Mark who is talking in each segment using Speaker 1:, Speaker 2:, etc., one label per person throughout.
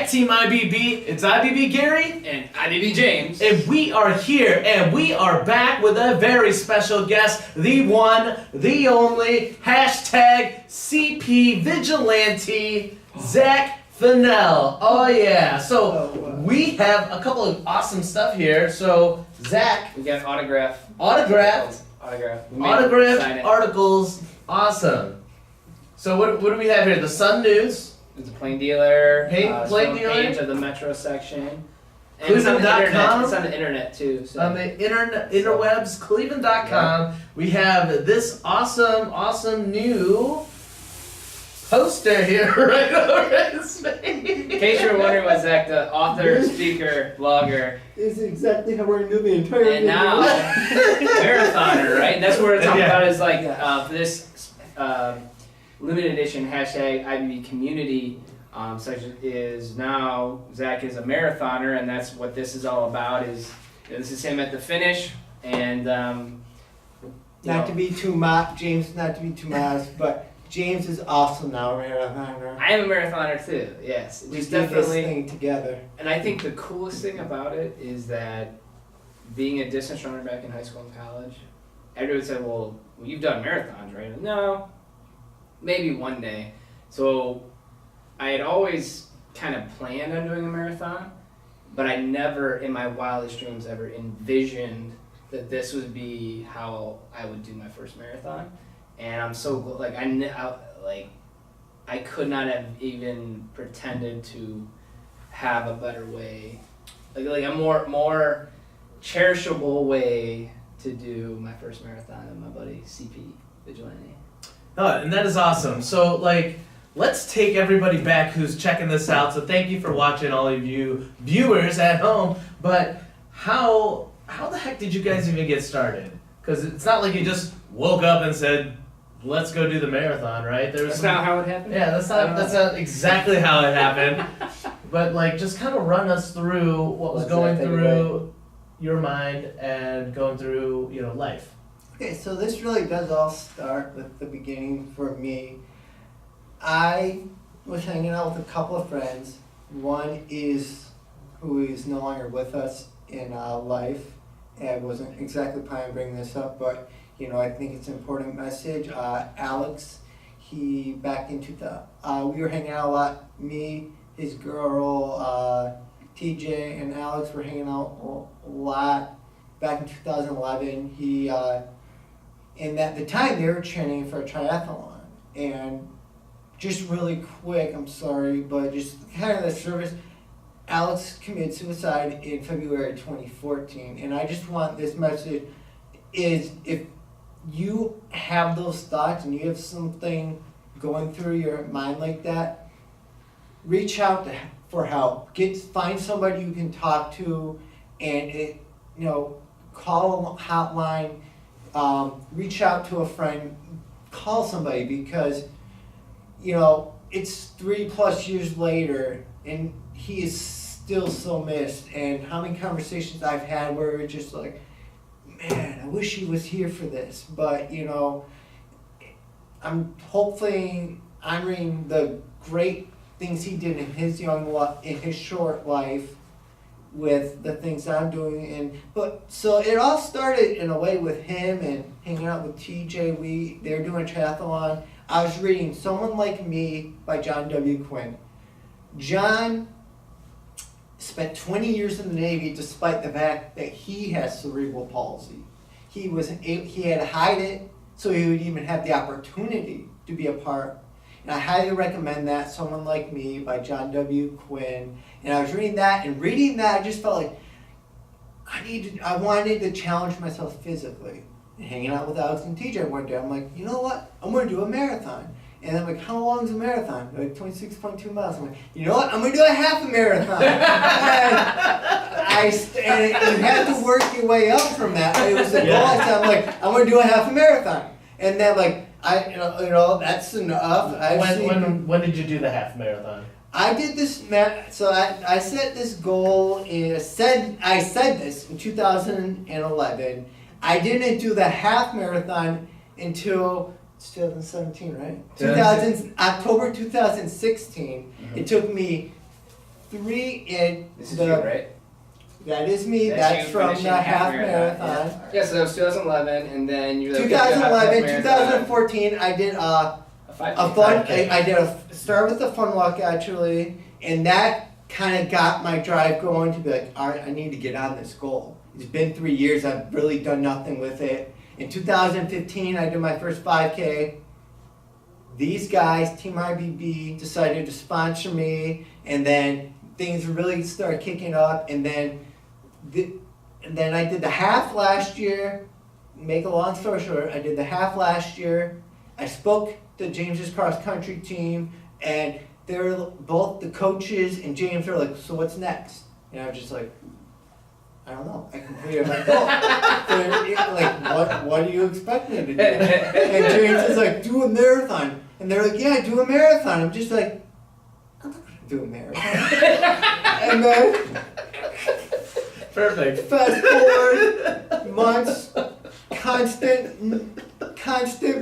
Speaker 1: Team IBB, it's IBB Gary
Speaker 2: and IBB James,
Speaker 1: and we are here and we are back with a very special guest, the one, the only, hashtag CP Vigilante, Zach Fenell. Oh yeah, so we have a couple of awesome stuff here. So Zach,
Speaker 2: we got autographed
Speaker 1: articles, awesome. So what do we have here? The Sun News.
Speaker 2: It's a plain dealer.
Speaker 1: Plain dealer.
Speaker 2: Page of the Metro section. And
Speaker 1: Cleveland.com.
Speaker 2: It's on the internet too. So.
Speaker 1: On the interwebs, Cleveland.com. Yeah. We have this awesome new poster here right over his face.
Speaker 2: In case you were wondering what Zach, the author, speaker, blogger.
Speaker 3: This is exactly how we're doing the entire
Speaker 2: And now, marathoner, right? And that's what we're talking about is like for this limited edition hashtag IBBCommunity section is now Zach is a marathoner, and that's what this is all about. Is this is him at the finish, and
Speaker 3: not to be too James, not to be too modest, but James is also now a marathoner.
Speaker 2: I am a marathoner too. Yes,
Speaker 3: we did definitely this thing together.
Speaker 2: And I think the coolest thing about it is that being a distance runner back in high school and college, everyone would say, "Well, you've done marathons, right?" No. Maybe one day. So I had always kind of planned on doing a marathon, but I never in my wildest dreams ever envisioned that this would be how I would do my first marathon. And I'm so like I could not have even pretended to have a better way, like a more cherishable way to do my first marathon than my buddy CP Vigilante.
Speaker 1: Oh, and that is awesome. So, let's take everybody back who's checking this out. So, thank you for watching, all of you viewers at home. But how the heck did you guys even get started? Because it's not like you just woke up and said, "Let's go do the marathon," right?
Speaker 2: That's not how it happened.
Speaker 1: Yeah, that's not exactly how it happened. But just kind of run us through what was going through your mind and going through life.
Speaker 3: Okay, so this really does all start with the beginning for me. I was hanging out with a couple of friends. One who is no longer with us in life. And I wasn't exactly planning on bringing this up, but I think it's an important message. Alex, back in 2000, we were hanging out a lot. Me, his girl, TJ, and Alex were hanging out a lot. Back in 2011, and at the time, they were training for a triathlon. And just really quick, I'm sorry, but just kind of the service, Alex committed suicide in February 2014. And I just want this message is if you have those thoughts and you have something going through your mind like that, reach out for help. Find somebody you can talk to and call a hotline. Reach out to a friend, call somebody, because, it's 3+ years later and he is still so missed. And how many conversations I've had where it's just like, man, I wish he was here for this. But, I'm hopefully honoring the great things he did in his short life with the things I'm doing. So it all started in a way with him and hanging out with TJ. They were doing a triathlon. I was reading Someone Like Me by John W. Quinn. John spent 20 years in the Navy despite the fact that he has cerebral palsy. He had to hide it so he would even have the opportunity to be a part. And I highly recommend that, Someone Like Me by John W. Quinn. And I was reading that, I just felt like I wanted to challenge myself physically. And hanging out with Alex and TJ one day, I'm like, you know what? I'm going to do a marathon. And I'm like, how long is a marathon? They're like 26.2 miles. I'm like, you know what? I'm gonna do a half a marathon. And you have to work your way up from that. It was the goal. I said, I'm like, I'm gonna do a half a marathon. And then like, that's enough.
Speaker 1: When did you do the half marathon?
Speaker 3: I did this, so I set this goal, I said this in 2011. I didn't do the half marathon until 2017, right? October 2016. Mm-hmm. It took me
Speaker 2: This is you, right?
Speaker 3: That is me. That's from the half marathon.
Speaker 2: Yeah, so that was 2011, and then you.
Speaker 3: 2011, 2014. I did a fun. I did start with a fun walk actually, and that kind of got my drive going to be like, all right, I need to get on this goal. It's been 3 years. I've really done nothing with it. In 2015, I did my first 5K. These guys, Team IBB, decided to sponsor me, and then things really started kicking up. And then I did the half last year. Make a long story short, I did the half last year. I spoke to James's cross country team, and they're both the coaches and James are like, so what's next? And I was just like, I don't know. I completed my goal. Like, what do you expect me to do? And James is like, do a marathon. And they're like, yeah, do a marathon. I'm just like, I'm not gonna do a marathon. And then
Speaker 1: Perfect.
Speaker 3: fast forward months, constant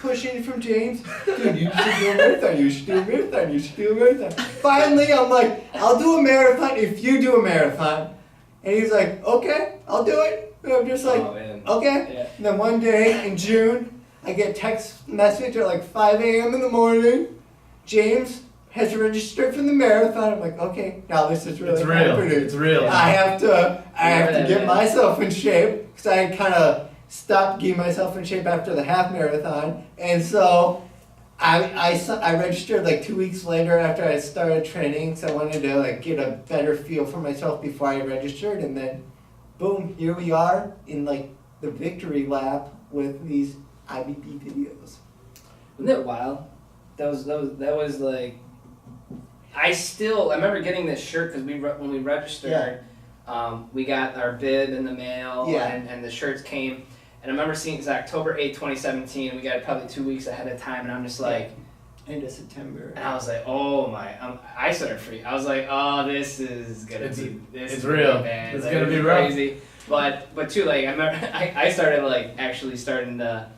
Speaker 3: pushing from James. Dude, you should do a marathon. You should do a marathon. You should do a marathon. Finally, I'm like, I'll do a marathon if you do a marathon. And he's like, okay, I'll do it. And I'm just like, okay.
Speaker 2: Yeah.
Speaker 3: And then one day in June, I get text message at like 5 a.m. in the morning. James has registered for the marathon. I'm like, okay, now this is really happening.
Speaker 1: It's real.
Speaker 3: I have to get myself in shape because I had kind of stopped getting myself in shape after the half marathon. And so I registered like 2 weeks later after I started training because I wanted to like get a better feel for myself before I registered, and then boom, here we are in like the victory lap with these IBB videos.
Speaker 2: Wasn't it wild? That was like, I remember getting this shirt because when we registered, we got our bib in the mail, and the shirts came. And I remember seeing it's October 8th, 2017. We got it probably 2 weeks ahead of time, and I'm just like,
Speaker 3: end of September.
Speaker 2: And I was like, oh my! I started freaking. I was like, oh, this is gonna be
Speaker 1: real.
Speaker 2: Bad.
Speaker 1: It's
Speaker 2: like,
Speaker 1: gonna be
Speaker 2: crazy. But too, like I remember, I started like actually starting to.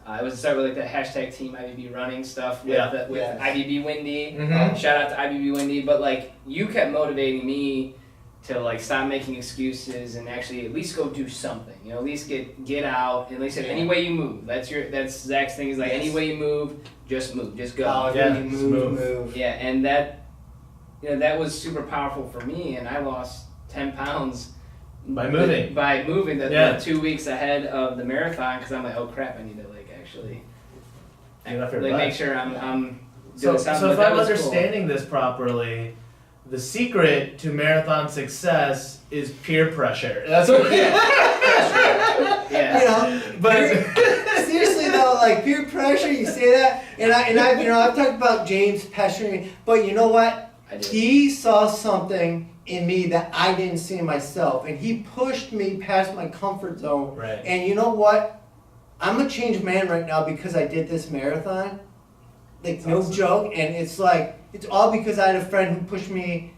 Speaker 2: I was started with like the hashtag Team IBB running stuff with IBB Windy.
Speaker 1: Mm-hmm.
Speaker 2: Shout out to IBB Windy. But like you kept motivating me to like stop making excuses and actually at least go do something. You know, at least get out. At least any way you move. That's Zach's thing. Is like any way you move, just move, just go.
Speaker 3: Move.
Speaker 2: Yeah, and that that was super powerful for me, and I lost 10 pounds
Speaker 1: by moving.
Speaker 2: The 2 weeks ahead of the marathon because I'm like, oh crap, I need to like actually make sure I'm doing something.
Speaker 1: So if I'm understanding this properly, the secret to marathon success is peer pressure. That's what.
Speaker 2: Yeah.
Speaker 3: You know, but seriously though, like peer pressure, you say that, and I've talked about James pressuring me, but you know what? He saw something in me that I didn't see in myself, and he pushed me past my comfort zone.
Speaker 1: Right.
Speaker 3: And you know what? I'm a changed man right now because I did this marathon. Like no joke, and it's like it's all because I had a friend who pushed me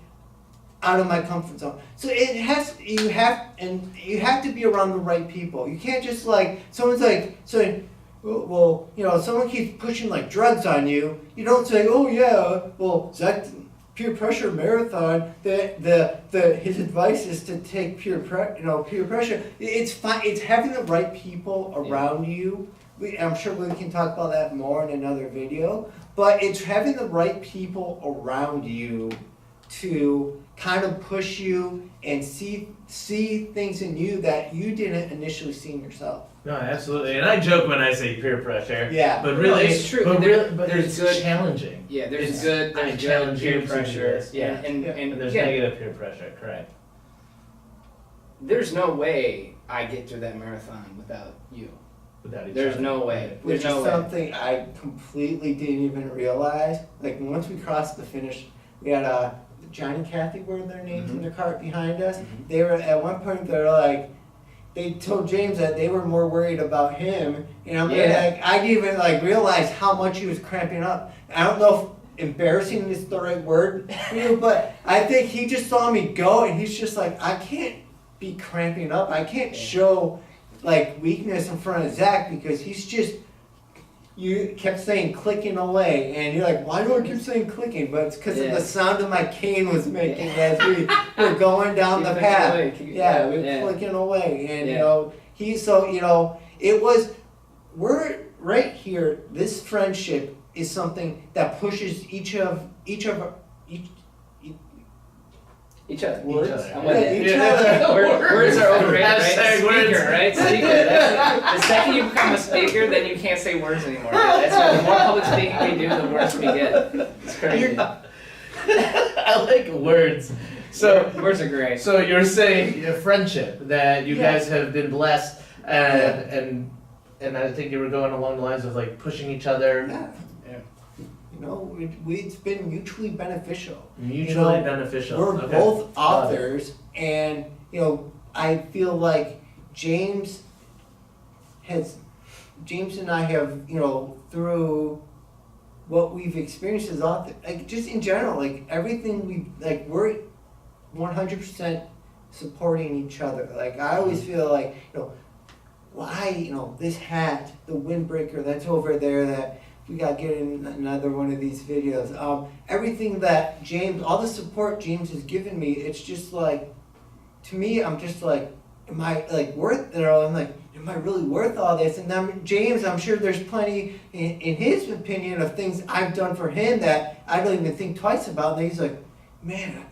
Speaker 3: out of my comfort zone. So you have to be around the right people. You can't just like someone's like saying, well, you know, someone keeps pushing like drugs on you. You don't say, oh yeah, well, Zach, peer pressure marathon. His advice is to take peer pressure. It's fine. It's having the right people around you. I'm sure we can talk about that more in another video, but it's having the right people around you to kind of push you and see things in you that you didn't initially see in yourself.
Speaker 1: No, absolutely. And I joke when I say peer pressure.
Speaker 3: Yeah.
Speaker 1: But really,
Speaker 2: it's true.
Speaker 1: But
Speaker 2: there's
Speaker 1: it's
Speaker 2: good,
Speaker 1: challenging.
Speaker 2: Yeah, there's good peer pressure.
Speaker 1: Yeah. And there's negative peer pressure, correct.
Speaker 2: There's no way I get through that marathon without you.
Speaker 1: without each
Speaker 2: There's
Speaker 1: other.
Speaker 2: no way.
Speaker 3: Which
Speaker 2: There's no
Speaker 3: is
Speaker 2: way.
Speaker 3: something I completely didn't even realize. Like once we crossed the finish, we had John and Kathy were their names in the cart behind us.
Speaker 2: Mhm.
Speaker 3: They were at one point they're like, they told James that they were more worried about him, and I'm like, I didn't even like realize how much he was cramping up. I don't know if embarrassing is the right word for you, but I think he just saw me go, and he's just like, I can't be cramping up. I can't show like weakness in front of Zach because he's just. You kept saying clicking away, and you're like, why do I keep saying clicking? But it's because of the sound of my cane was making as we were going down the path. Yeah, we were clicking away, and you know, it was, we're right here. This friendship is something that pushes each other.
Speaker 2: Each other.
Speaker 3: Words?
Speaker 2: I'm
Speaker 3: Yeah,
Speaker 2: with it.
Speaker 3: each other.
Speaker 2: Words are overrated, right?
Speaker 1: Hashtag words.
Speaker 2: Speaker, right? Speaker. The second you become a speaker, then you can't say words anymore. That's why the more public speaking we do, the worse we get. It's crazy.
Speaker 1: I like words. So
Speaker 2: Words are great.
Speaker 1: So you're saying a friendship that you guys have been blessed, and I think you were going along the lines of like pushing each other.
Speaker 3: Yeah. You know, it's been mutually beneficial.
Speaker 1: Mutually beneficial.
Speaker 3: We're
Speaker 1: Okay.
Speaker 3: both authors, and you know, I feel like James and I have, you know, through what we've experienced as authors, like just in general, like everything we're 100% supporting each other. Like I always feel like, you know, why, you know, this hat, the windbreaker that's over there, that we got to get in another one of these videos. Everything that James, all the support James has given me, it's just like, to me, I'm just like, am I like worth, you know, I'm like, am I really worth all this? And then James, I'm sure there's plenty in his opinion of things I've done for him that I don't even think twice about. And he's like, man,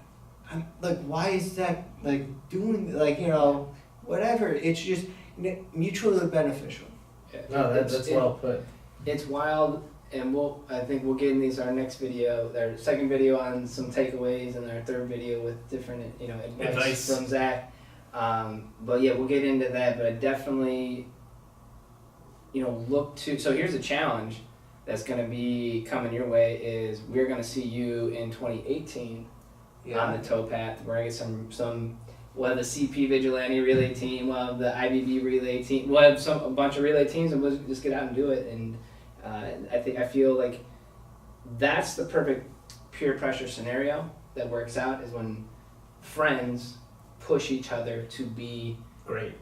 Speaker 3: I'm like, why is that like doing, like, you know, whatever. It's just mutually beneficial.
Speaker 1: No, that's well put.
Speaker 2: It's wild, and I think we'll get in our next video, our second video on some takeaways, and our third video with different, you know, advice from Zach. But yeah, we'll get into that. But I definitely, you know, look to. So here's a challenge that's going to be coming your way: is we're going to see you in 2018 on the Towpath. We're going to get some. We'll have the CP Vigilante relay team. We'll have the IBB relay team. We'll have a bunch of relay teams, and we'll just get out and do it. And I feel like that's the perfect peer pressure scenario that works out, is when friends push each other to be
Speaker 1: great.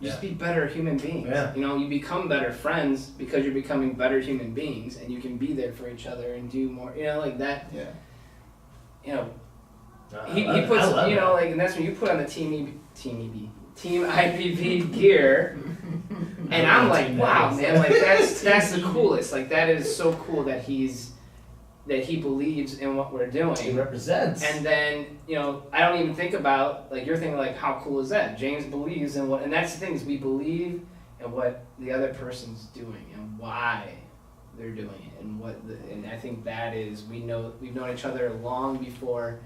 Speaker 2: Just be better human beings.
Speaker 1: Yeah.
Speaker 2: You know, you become better friends because you're becoming better human beings, and you can be there for each other and do more. You know, like that.
Speaker 3: Yeah.
Speaker 2: You know, he puts, you know, like, and that's when you put on the Team IBB gear. And I'm like, wow, man, like that's the coolest. Like that is so cool that he believes in what we're doing.
Speaker 1: He represents.
Speaker 2: And then, you know, I don't even think about, like, you're thinking like, how cool is that? James believes in what, and that's the thing, is we believe in what the other person's doing and why they're doing it, and and I think that is, we've known each other long before.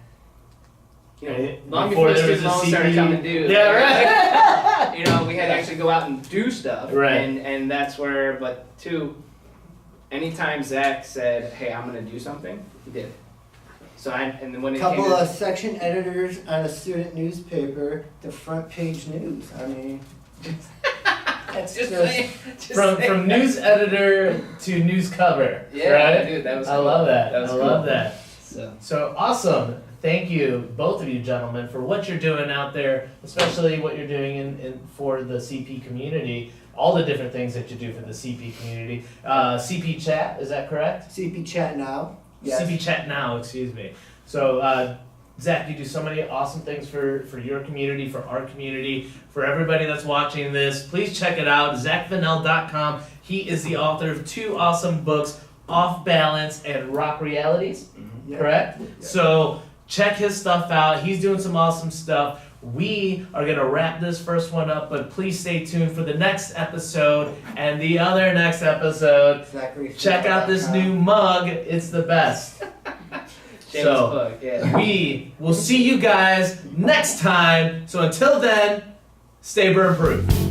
Speaker 2: You know, long before student loans started coming due.
Speaker 1: Yeah, right.
Speaker 2: Like, you know, we had to actually go out and do stuff.
Speaker 1: Right.
Speaker 2: And that's where, but two, anytime Zach said, hey, I'm going to do something, he did it. So and then when it
Speaker 3: Couple
Speaker 2: came
Speaker 3: of section editors on a student newspaper to front page news. I mean,
Speaker 2: that's
Speaker 1: from news editor to news cover.
Speaker 2: Yeah,
Speaker 1: right?
Speaker 2: dude, that was
Speaker 1: I
Speaker 2: cool.
Speaker 1: love that.
Speaker 2: That was
Speaker 1: I
Speaker 2: cool.
Speaker 1: love that.
Speaker 2: So
Speaker 1: Awesome. Thank you, both of you gentlemen, for what you're doing out there, especially what you're doing in for the CP community, all the different things that you do for the CP community. CP Chat, is that correct?
Speaker 3: CP Chat Now. Yes.
Speaker 1: CP Chat Now, excuse me. So, Zach, you do so many awesome things for your community, for our community, for everybody that's watching this. Please check it out, ZachFenell.com. He is the author of 2 awesome books, Off Balance and Rock Realities, correct? Yeah. So, check his stuff out. He's doing some awesome stuff. We are going to wrap this first one up, but please stay tuned for the next episode and the other next episode.
Speaker 3: Exactly.
Speaker 1: Check out this new mug. It's the best. So, we will see you guys next time. So until then, stay burn proof.